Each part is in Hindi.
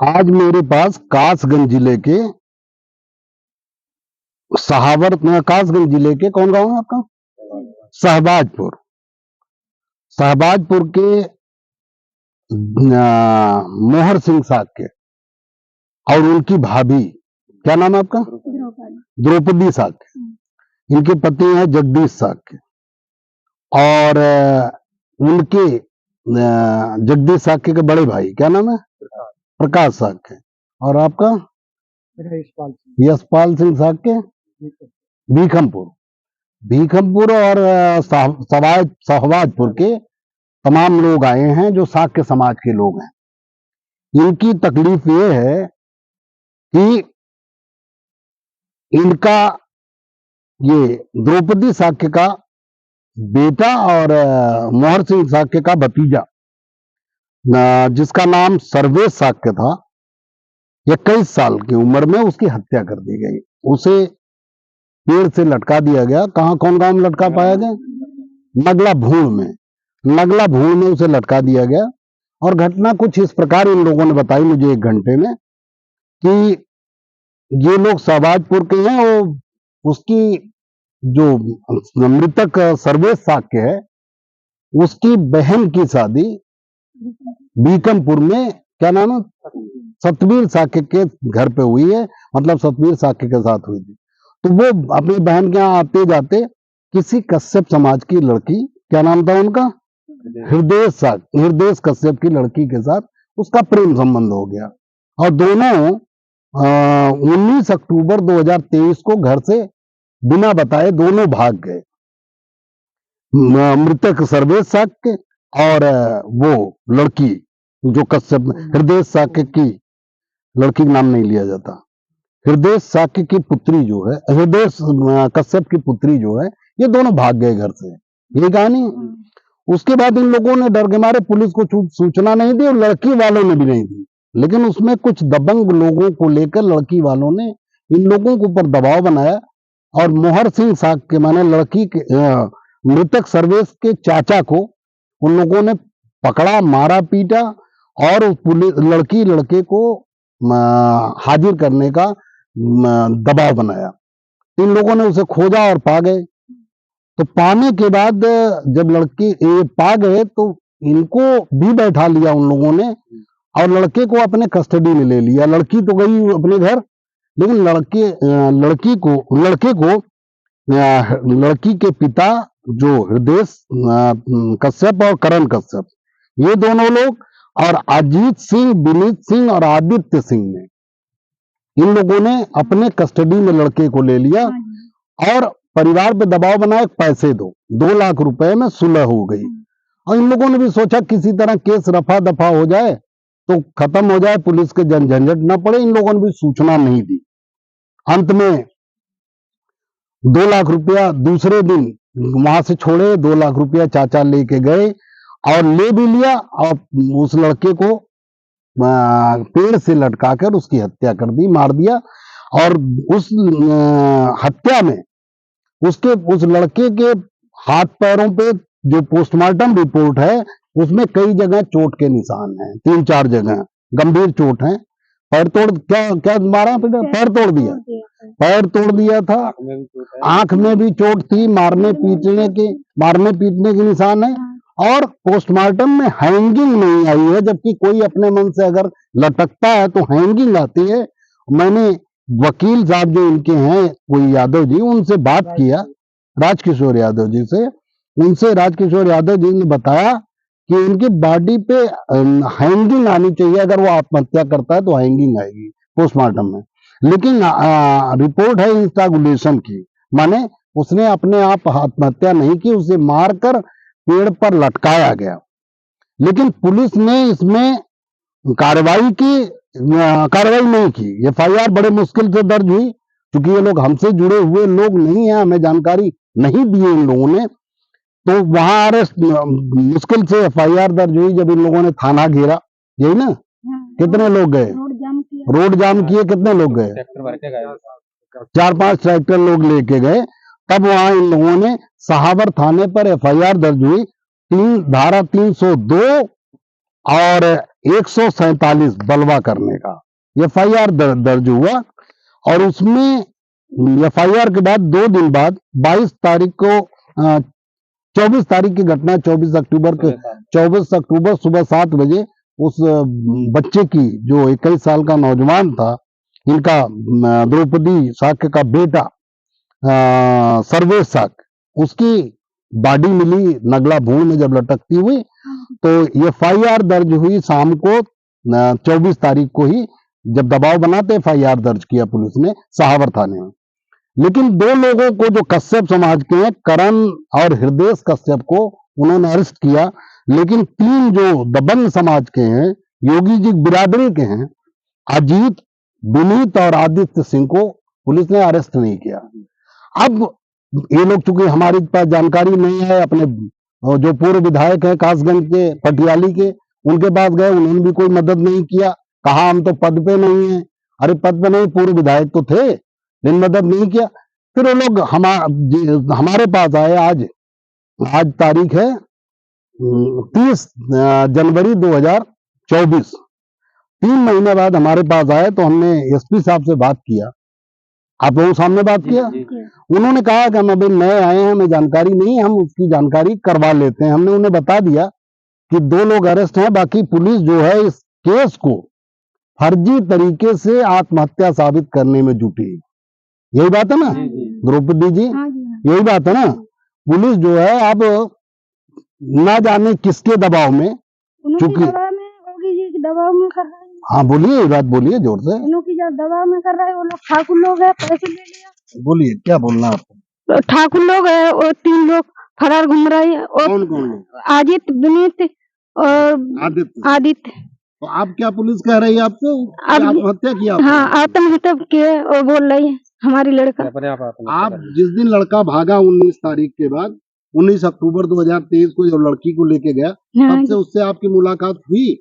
आज मेरे पास कासगंज जिले के कासगंज जिले के कौन गांव है आपका? शहबाजपुर। शहबाजपुर के मोहर सिंह साक्य और उनकी भाभी, क्या नाम है आपका? द्रौपदी साक्य। इनके पति हैं जगदीश साक्य और उनके जगदीश साक्य के बड़े भाई क्या नाम है? प्रकाश साक्य। और आपका? यशपाल सिंह साक्य भीखमपुर और शहबाजपुर के तमाम लोग आए हैं जो साक्य समाज के लोग हैं। इनकी तकलीफ ये है कि इनका ये द्रौपदी साक्य का बेटा और मोहर सिंह साक्य का भतीजा जिसका नाम सर्वेश साक्य था, 21 साल की उम्र में उसकी हत्या कर दी गई। उसे पेड़ से लटका दिया गया। कहाँ, कौन गांव में लटका पाया गया? नगला भूण में उसे लटका दिया गया। और घटना कुछ इस प्रकार इन लोगों ने बताई मुझे 1 घंटे में कि ये लोग शहबाजपुर के हैं। वो उसकी जो मृतक सर्वेश साक्य है उसकी बहन की शादी भीखमपुर में, क्या नाम है, सतवीर साक्य के घर पे हुई है। मतलब सतवीर साक्य के साथ हुई थी। तो वो अपनी बहन के यहाँ आते जाते किसी कश्यप समाज की लड़की, क्या नाम था उनका, हृदय कश्यप की लड़की के साथ उसका प्रेम संबंध हो गया और दोनों 19 अक्टूबर 2023 को घर से बिना बताए दोनों भाग गए। मृतक सर्वेश साक्य और वो लड़की जो कश्यप, हृदय साक्य की लड़की का नाम नहीं लिया जाता, हृदय साक्य की पुत्री जो है, हृदय कश्यप की पुत्री जो है, ये दोनों भाग गए घर से। ये कहानी। उसके बाद इन लोगों ने डर के मारे पुलिस को सूचना नहीं दी और लड़की वालों ने भी नहीं दी। लेकिन उसमें कुछ दबंग लोगों को लेकर लड़की वालों ने इन लोगों के ऊपर दबाव बनाया और मोहर सिंह साक्य माने लड़की के मृतक सर्वेश के चाचा को उन लोगों ने पकड़ा, मारा, पीटा और लड़के को हाजिर करने का दबाव बनाया। इन लोगों ने उसे खोजा और पा गए। तो पाने के बाद जब लड़के ये पा गए तो इनको भी बैठा लिया उन लोगों ने और लड़के को अपने कस्टडी में ले लिया। लड़की तो गई अपने घर, लेकिन लड़की के पिता जो हृदय कश्यप और करण कश्यप, ये दोनों लोग और अजीत सिंह, विनीत सिंह और आदित्य सिंह ने, इन लोगों ने अपने कस्टडी में लड़के को ले लिया और परिवार पे दबाव बनाया, पैसे दो। 2 लाख रुपए में सुलह हो गई। और इन लोगों ने भी सोचा किसी तरह केस रफा दफा हो जाए तो खत्म हो जाए, पुलिस के झंझट न पड़े। इन लोगों ने भी सूचना नहीं दी। अंत में 2 लाख रुपया दूसरे दिन वहां से छोड़े, 2 लाख रुपया चाचा लेके गए और ले भी लिया और उस लड़के को पेड़ से लटकाकर उसकी हत्या कर दी, मार दिया। और उस हत्या में उस लड़के के हाथ पैरों पे जो पोस्टमार्टम रिपोर्ट है उसमें कई जगह चोट के निशान हैं, 3-4 जगह गंभीर चोट है। पैर तोड़, क्या मारा? पैर तोड़ दिया था। आंख में भी चोट थी। मारने पीटने के निशान है। और पोस्टमार्टम में हैंगिंग नहीं आई है, जबकि कोई अपने मन से अगर लटकता है तो हैंगिंग आती है। मैंने वकील साहब जो इनके हैं, कोई यादव जी, उनसे बात किया, राजकिशोर यादव जी से। उनसे राजकिशोर यादव जी ने बताया कि इनकी बॉडी पे हैंगिंग आनी चाहिए। अगर वो आत्महत्या करता है तो हैंगिंग आएगी पोस्टमार्टम में। लेकिन रिपोर्ट है इंस्ट्रांगुलेशन की, माने उसने अपने आप आत्महत्या नहीं की, उसे मारकर पेड़ पर लटकाया गया। लेकिन पुलिस ने इसमें कार्रवाई नहीं की। FIR बड़े मुश्किल से दर्ज हुई, क्योंकि ये लोग हमसे जुड़े हुए लोग नहीं है, हमें जानकारी नहीं दी इन लोगों ने। तो वहां अरेस्ट मुश्किल से FIR दर्ज हुई जब इन लोगों ने थाना घेरा। यही ना? कितने लोग गए? रोड जाम किए। कितने लोग गए? 4-5 ट्रैक्टर लोग लेके गए। तब वहां इन लोगों ने सहावर थाने पर FIR दर्ज हुई। धारा 302 और 147 बलवा करने का एफआईआर दर्ज हुआ। और उसमें एफआईआर के बाद 2 दिन बाद 22 तारीख को 24 तारीख की घटना, 24 अक्टूबर सुबह 7 बजे उस बच्चे की, जो 21 साल का नौजवान था, इनका द्रौपदी शाक्य का बेटा सर्वेश शाक्य, उसकी बॉडी मिली नगला भूण में जब लटकती हुई, तो एफआईआर दर्ज हुई शाम को 24 तारीख को ही। जब दबाव बनाते एफआईआर दर्ज किया पुलिस ने सहावर थाने में। लेकिन 2 लोगों को जो कश्यप समाज के हैं, करण और हृदय कश्यप को उन्होंने अरेस्ट किया। लेकिन 3 जो दबंग समाज के हैं, योगी जी बिरादरी के हैं, अजीत, विनीत और आदित्य सिंह को पुलिस ने अरेस्ट नहीं किया। अब ये लोग, चूंकि हमारे पास जानकारी नहीं है, अपने जो पूर्व विधायक है कासगंज के पटियाली के, उनके पास गए, उन्होंने भी कोई मदद नहीं किया, कहा हम तो पद पे नहीं है। अरे पद पे नहीं, पूर्व विधायक तो थे, लेकिन मदद नहीं किया। फिर वो लोग हमारे पास आए। आज तारीख है 30 जनवरी 2024। 3 महीने बाद हमारे पास आए, तो हमने एसपी साहब से बात किया, आप लोगों सामने बात किया। उन्होंने कहा कि हम अभी नए आए हैं, हमें जानकारी नहीं, हम उसकी जानकारी करवा लेते हैं। हमने उन्हें बता दिया कि 2 लोग अरेस्ट हैं, बाकी पुलिस जो है इस केस को फर्जी तरीके से आत्महत्या साबित करने में जुटी है। यही बात है ना द्रौपदी जी? यही बात है ना? पुलिस जो है अब ना जाने किसके दबाव में, चूंकि योगी जी के दबाव में कर रहे हैं। हाँ बोलिए, ये बात बोलिए जोर से। की जो दबाव में कर रहे हैं, वो लोग ठाकुर लोग है, पैसे ले लिया। बोलिए, क्या बोलना आपको? ठाकुर लोग है, और 3 लोग फरार घूम रहे हैं। और कौन कौन लोग? आदित्य, विनीत और आदित्य। तो आप क्या पुलिस कह रही है आपसे आत्महत्या किया? हाँ, आत्महत्या किए और बोल रही है हमारी लड़का। आप जिस दिन लड़का भागा 19 तारीख के बाद, 19 अक्टूबर 2023 को जब लड़की को लेके गया, तब से उससे आपकी मुलाकात हुई?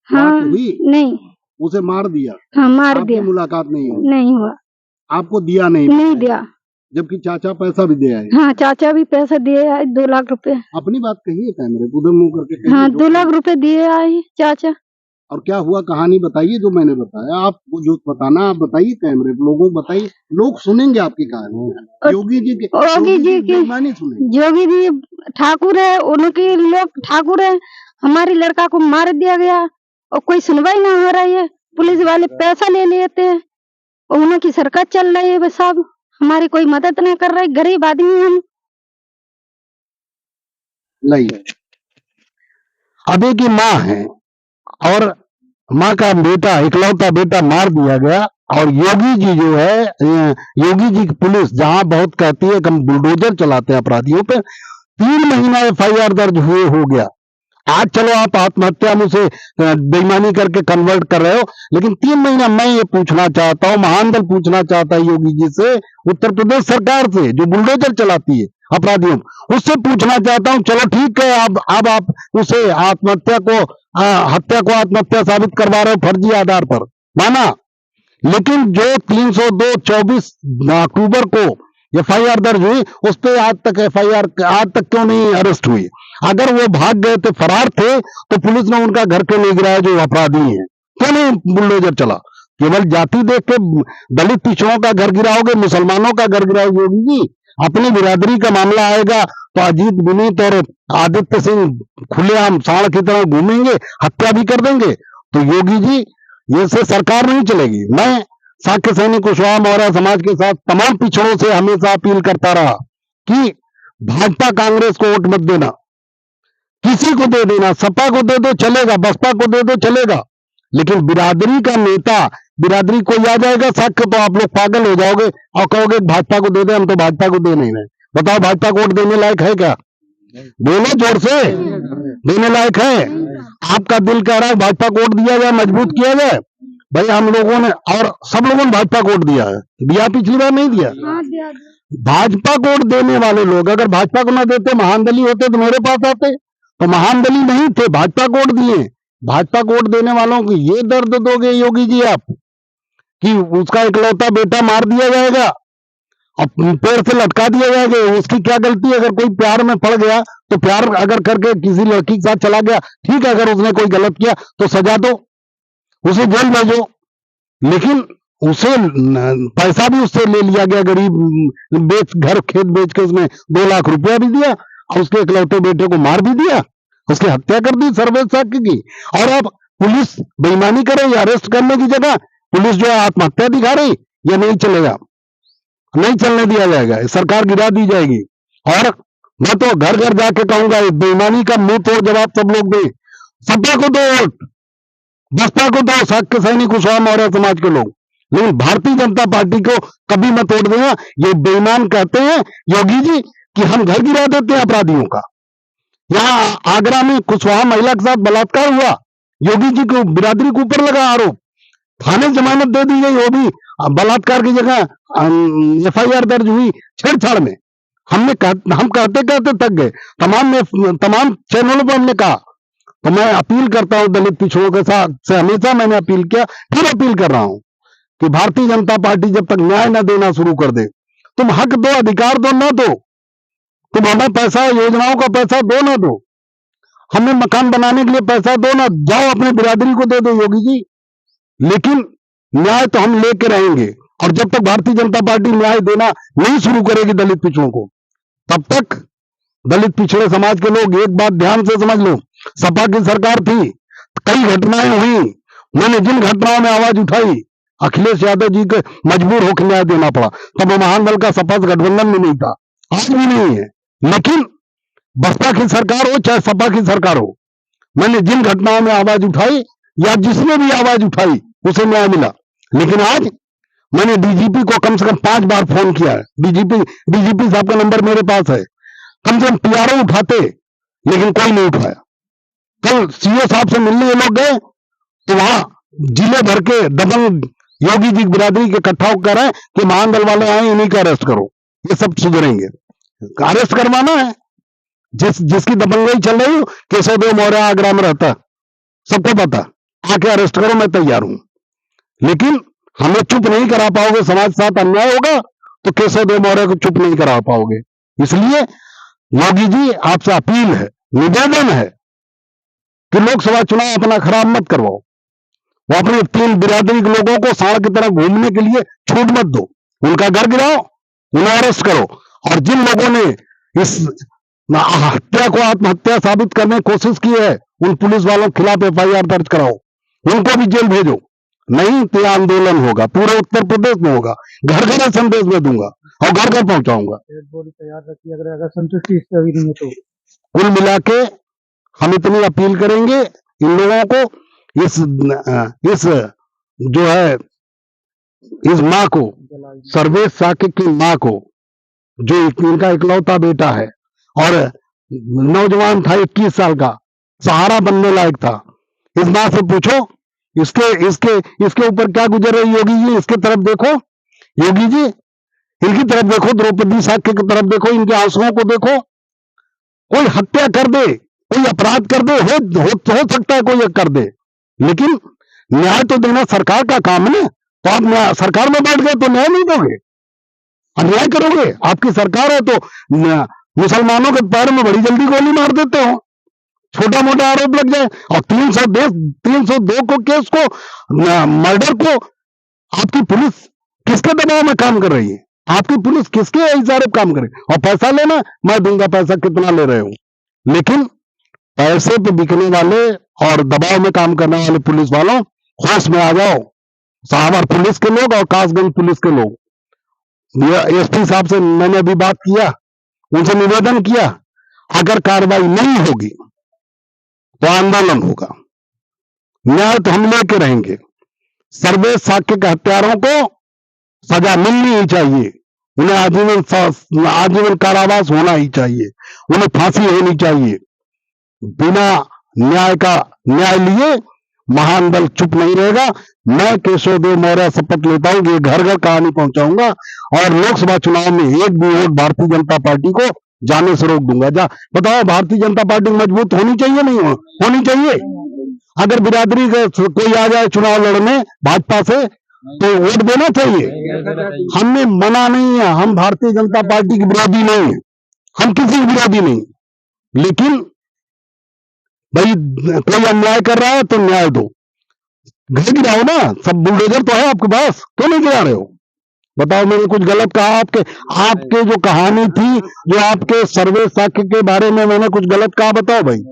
हाँ, हुई? नहीं, उसे मार दिया? हाँ, मार दिया। मुलाकात नहीं हुई? नहीं हुआ। आपको दिया नहीं दिया, जबकि चाचा पैसा भी दे आए? हाँ, चाचा भी पैसा दिए आए, 2 लाख रुपए। अपनी बात कहिए, कैमरे उधर मुंह करके कहिए। हाँ, 2 लाख रुपए दिए आए चाचा। और क्या हुआ, कहानी बताइए जो मैंने बताया। आपको जो बताना आप बताइए, कैमरे लोगों को बताइए, लोग सुनेंगे आपकी कहानी। योगी जी की बेईमानी सुनेंगे। योगी जी ठाकुर है, उनके लोग ठाकुर है, हमारी लड़का को मार दिया गया और कोई सुनवाई ना हो रही है। पुलिस वाले पैसा ले लेते हैं और उनकी सरकार चल रही है। बस साहब हमारी कोई मदद नहीं कर रही, गरीब आदमी हम। नहीं, अबे की माँ है और माँ का बेटा, इकलौता बेटा मार दिया गया। और योगी जी जो है, योगी जी की पुलिस जहां बहुत कहती है कि हम बुलडोजर चलाते हैं अपराधियों पे, 3 महीना एफआईआर दर्ज हुए हो गया। आज चलो आप आत्महत्या में से बेईमानी करके कन्वर्ट कर रहे हो, लेकिन 3 महीना मैं ये पूछना चाहता हूँ, महानदल पूछना चाहता है योगी जी से, उत्तर प्रदेश सरकार से जो बुलडोजर चलाती है अपराधियों, उससे पूछना चाहता हूँ, चलो ठीक है, अब आप उसे हत्या को आत्महत्या साबित करवा रहे हो फर्जी आधार पर, माना। लेकिन जो 302 24 अक्टूबर को एफआईआर दर्ज हुई, उस पर आज तक क्यों नहीं अरेस्ट हुई? अगर वो भाग गए थे, फरार थे, तो पुलिस ने उनका घर क्यों नहीं गिराया जो अपराधी हैं? क्यों नहीं बुलडोजर चला? केवल जाति देख के दलित पिछड़ों का घर गिराओगे, मुसलमानों का घर गिराओगे? योगी जी, अपनी बिरादरी का मामला आएगा तो अजीत, विनीत और आदित्य सिंह खुलेआम सांड की तरह घूमेंगे, हत्या भी कर देंगे। तो योगी जी, ये से सरकार नहीं चलेगी। मैं साक्य सैनिक कुशवाहा मौर्य समाज के साथ तमाम पिछड़ों से हमेशा अपील करता रहा कि भाजपा कांग्रेस को वोट मत देना, किसी को दे देना, सपा को दे दो चलेगा, बसपा को दे दो चलेगा, लेकिन बिरादरी का नेता, बिरादरी कोई आ जाएगा साक्य, तो आप लोग पागल हो जाओगे और कहोगे भाजपा को दे दे, हम तो भाजपा को दे नहीं रहे। बताओ भाजपा को वोट देने लायक है क्या? बोलो जोर से, देने लायक है? आपका दिल कह रहा है भाजपा को वोट दिया जाए, मजबूत किया जाए। भाई हम लोगों ने और सब लोगों ने भाजपा को वोट दिया है, दिया पिछली बार नहीं दिया? भाजपा को वोट देने वाले लोग अगर भाजपा को ना देते, महानदली होते तो मेरे पास आते, तो महानदली नहीं थे, भाजपा को वोट दिए। भाजपा को वोट देने वालों को ये दर्द दोगे योगी जी आप कि उसका इकलौता बेटा मार दिया जाएगा अब पेड़ से लटका दिया जाएगा, उसकी क्या गलती है? अगर कोई प्यार में पड़ गया तो प्यार अगर करके किसी लड़की के साथ चला गया, ठीक है, अगर उसने कोई गलत किया तो सजा दो, उसे जेल भेजो। लेकिन उसे पैसा भी उससे ले लिया गया, गरीब बेच घर खेत बेच के उसने 2 लाख रुपया भी दिया और उसके इकलौते बेटे को मार भी दिया, उसकी हत्या कर दी सर्वेश साक्य की। और अब पुलिस बेईमानी करे, या अरेस्ट करने की जगह पुलिस जो है आत्महत्या दिखा रही, या नहीं चलेगा, नहीं चलने दिया जाएगा, सरकार गिरा दी जाएगी। और मैं तो घर घर जाके कहूंगा, बेईमानी का मुंह तोड़ जवाब सब लोग दें। सपा को दो वोट, बसपा को दो, साक्य सैनी कुशवाहा मौर्य समाज के लोग, लेकिन भारतीय जनता पार्टी को कभी मत वोट देना। ये बेईमान कहते हैं योगी जी कि हम घर गिरा देते हैं अपराधियों का। यहाँ आगरा में कुशवाहा महिला के साथ बलात्कार हुआ, योगी जी को बिरादरी के ऊपर लगा आरोप, थाने जमानत दे दी गई, वो भी बलात्कार की जगह FIR दर्ज हुई छेड़छाड़ में। हम कहते कहते थक गए, तमाम चैनलों पर हमने कहा। तो मैं अपील करता हूं दलित पिछड़ों के साथ से, हमेशा मैंने अपील किया, फिर अपील कर रहा हूं कि भारतीय जनता पार्टी जब तक न्याय न देना शुरू कर दे, तुम हक दो, अधिकार दो, न दो, तुम हमें पैसा, योजनाओं का पैसा दो ना दो, हमें मकान बनाने के लिए पैसा दो ना, जाओ अपने बिरादरी को दे दो योगी जी, लेकिन न्याय तो हम लेके रहेंगे। और जब तक भारतीय जनता पार्टी न्याय देना नहीं शुरू करेगी दलित पिछड़ों को, तब तक दलित पिछड़े समाज के लोग एक बात ध्यान से समझ लो, सपा की सरकार थी, कई घटनाएं हुई, मैंने जिन घटनाओं में आवाज उठाई, अखिलेश यादव जी को मजबूर होकर न्याय देना पड़ा। तब महानबल का सपा गठबंधन में नहीं था, आज भी नहीं है, लेकिन बसपा की सरकार हो चाहे सपा की सरकार हो, मैंने जिन घटनाओं में आवाज उठाई या जिसने भी आवाज उठाई उसे न्याय मिला। लेकिन आज मैंने डीजीपी को कम से कम 5 बार फोन किया है, डीजीपी साहब का नंबर मेरे पास है, कम से कम PRO उठाते, लेकिन कोई नहीं उठाया। कल CO साहब से मिलने ये लोग गए तो वहां जिले भर के दबंग योगी जी बिरादरी के इकट्ठा होकर है कि महानदल वाले आए, इन्हीं का अरेस्ट करो, ये सब सुधरेंगे। अरेस्ट करवाना है, जिसकी दबंगई चल रही हो, केशवदेव मौर्य आगरा में रहता, सबको पता, आके अरेस्ट करो, मैं तैयार हूं। लेकिन हमें चुप नहीं करा पाओगे, समाज के साथ अन्याय होगा तो केशवदेव मौर्य को चुप नहीं करा पाओगे। इसलिए योगी जी आपसे अपील है, निवेदन है कि लोकसभा चुनाव अपना खराब मत करवाओ, वो अपने 3 बिरादरी के लोगों को सांड की तरह घूमने के लिए छूट मत दो, उनका घर गिराओ, उन्हें अरेस्ट करो। और जिन लोगों ने इस हत्या को आत्महत्या साबित करने की कोशिश की है, उन पुलिस वालों के खिलाफ FIR दर्ज कराओ, उनको भी जेल भेजो, नहीं तो आंदोलन होगा, पूरे उत्तर प्रदेश में होगा, घर घर संदेश में दूंगा और घर घर पहुंचाऊंगा। बॉडी तैयार रखिए, अगर संतुष्टि इससे अभी नहीं है तो कुल मिला के हम इतनी अपील करेंगे इन लोगों को, इस जो है इस माँ को, सर्वेश साक्य की माँ को, जो इनका इकलौता बेटा है और नौजवान था, 21 साल का, सहारा बनने लायक था, इस माँ से पूछो इसके ऊपर क्या गुजर रही। योगी जी इसके तरफ देखो, योगी जी इनकी तरफ देखो, द्रौपदी साक्य की तरफ देखो, इनके आंसुओं को देखो। कोई हत्या कर दे, कोई अपराध कर दे, हो सकता है कोई कर दे, लेकिन न्याय तो देना सरकार का काम है ना। तो आप सरकार में बैठ गए तो न्याय नहीं दोगे, अन्याय करोगे। आपकी सरकार है तो मुसलमानों के पैर में बड़ी जल्दी गोली मार देते हो, छोटा मोटा आरोप लग जाए। और 302 को केस को, मर्डर को आपकी पुलिस किसके दबाव में काम कर रही है? आपकी पुलिस किसके इशारे पर काम करे? और पैसा लेना, मैं दूंगा, पैसा कितना ले रहे हो, लेकिन पैसे पे बिकने वाले और दबाव में काम करने वाले पुलिस वालों, होश में आ जाओ। साहबार पुलिस के लोग और कासगंज पुलिस के लोग, SP साहब से मैंने अभी बात किया, उनसे निवेदन किया, अगर कार्रवाई नहीं होगी तो आंदोलन होगा, न्याय तो हम लेके रहेंगे। सर्वेश साक्य के हत्यारों को सजा मिलनी ही चाहिए, उन्हें आजीवन कारावास होना ही चाहिए, उन्हें फांसी होनी चाहिए। बिना न्याय लिए महानदल चुप नहीं रहेगा। मैं केशवदेव मौर्य शपथ लेता हूं कि घर घर कहानी पहुंचाऊंगा और लोकसभा चुनाव में एक भी वोट भारतीय जनता पार्टी को जाने से रोक दूंगा। बताओ, भारतीय जनता पार्टी मजबूत होनी चाहिए, नहीं होनी चाहिए? अगर बिरादरी का कोई आ जाए चुनाव लड़ने भाजपा से, तो वोट देना चाहिए। हमने मना नहीं है, हम भारतीय जनता पार्टी के विरोधी नहीं है, हम किसी के विरोधी नहीं, लेकिन भाई कोई अन्याय कर रहा है तो न्याय दो। घर गिराओ ना, सब बुलडोजर तो है आपके पास, क्यों नहीं गिरा रहे हो? बताओ, मैंने कुछ गलत कहा? आपके जो कहानी थी, जो आपके सर्वे साक्ष्य के बारे में मैंने कुछ गलत कहा? बताओ भाई,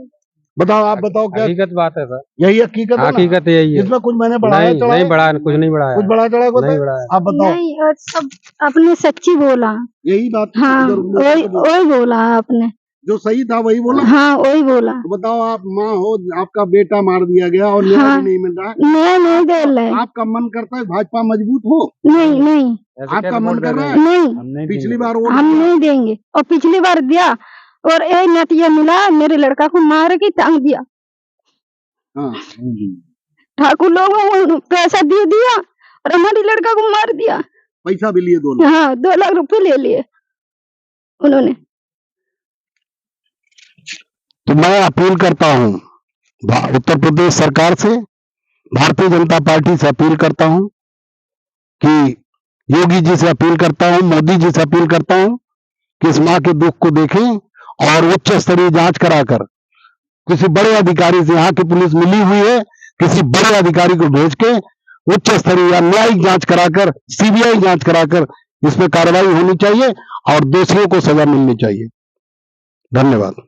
बताओ, आप बताओ क्या हकीकत बात है सर, यही हकीकत है ना? हकीकत यही है। इसमें कुछ मैंने बढ़ाया चढ़ाया? नहीं बढ़ाया, कुछ नहीं बढ़ाया, कुछ बढ़ाया चढ़ाया कुछ नहीं बढ़ाया। आप बताओ। नहीं, और सब आपने सच्ची बोला। यही बात थी, हाँ, इधर मुझे वही तो बोलो। वही बोला आपने। जो सही था वही बोला। हाँ, वही बोला। तो बताओ, आप माँ हो, आपका बेटा मार दिया गया और न्याय हाँ, भी नहीं मिल रहा है। नहीं दे रहे। आपका मन करता है भाजपा मजबूत हो? नहीं आपका मन कर रहा है? नहीं, पिछली बार वोट हम दिया। नहीं देंगे। और पिछली बार दिया और एक नतीजा मिला, मेरे लड़का को मार के टांग दिया। हाँ, ठाकुर लोगों को पैसा दे दिया और हमारी लड़का को मार दिया। पैसा भी लिए 2 लाख। हाँ, 2 लाख रुपए ले लिए उन्होंने। तो मैं अपील करता हूँ उत्तर प्रदेश सरकार से, भारतीय जनता पार्टी से अपील करता हूँ कि योगी जी से अपील करता हूँ, मोदी जी से अपील करता हूँ कि इस माँ के दुख को देखें और उच्च स्तरीय जांच कराकर किसी बड़े अधिकारी से, यहाँ की पुलिस मिली हुई है, किसी बड़े अधिकारी को भेज के उच्च स्तरीय या न्यायिक जांच कराकर, सीबीआई जांच कराकर इस पे कार्रवाई होनी चाहिए और दोषियों को सजा मिलनी चाहिए। धन्यवाद।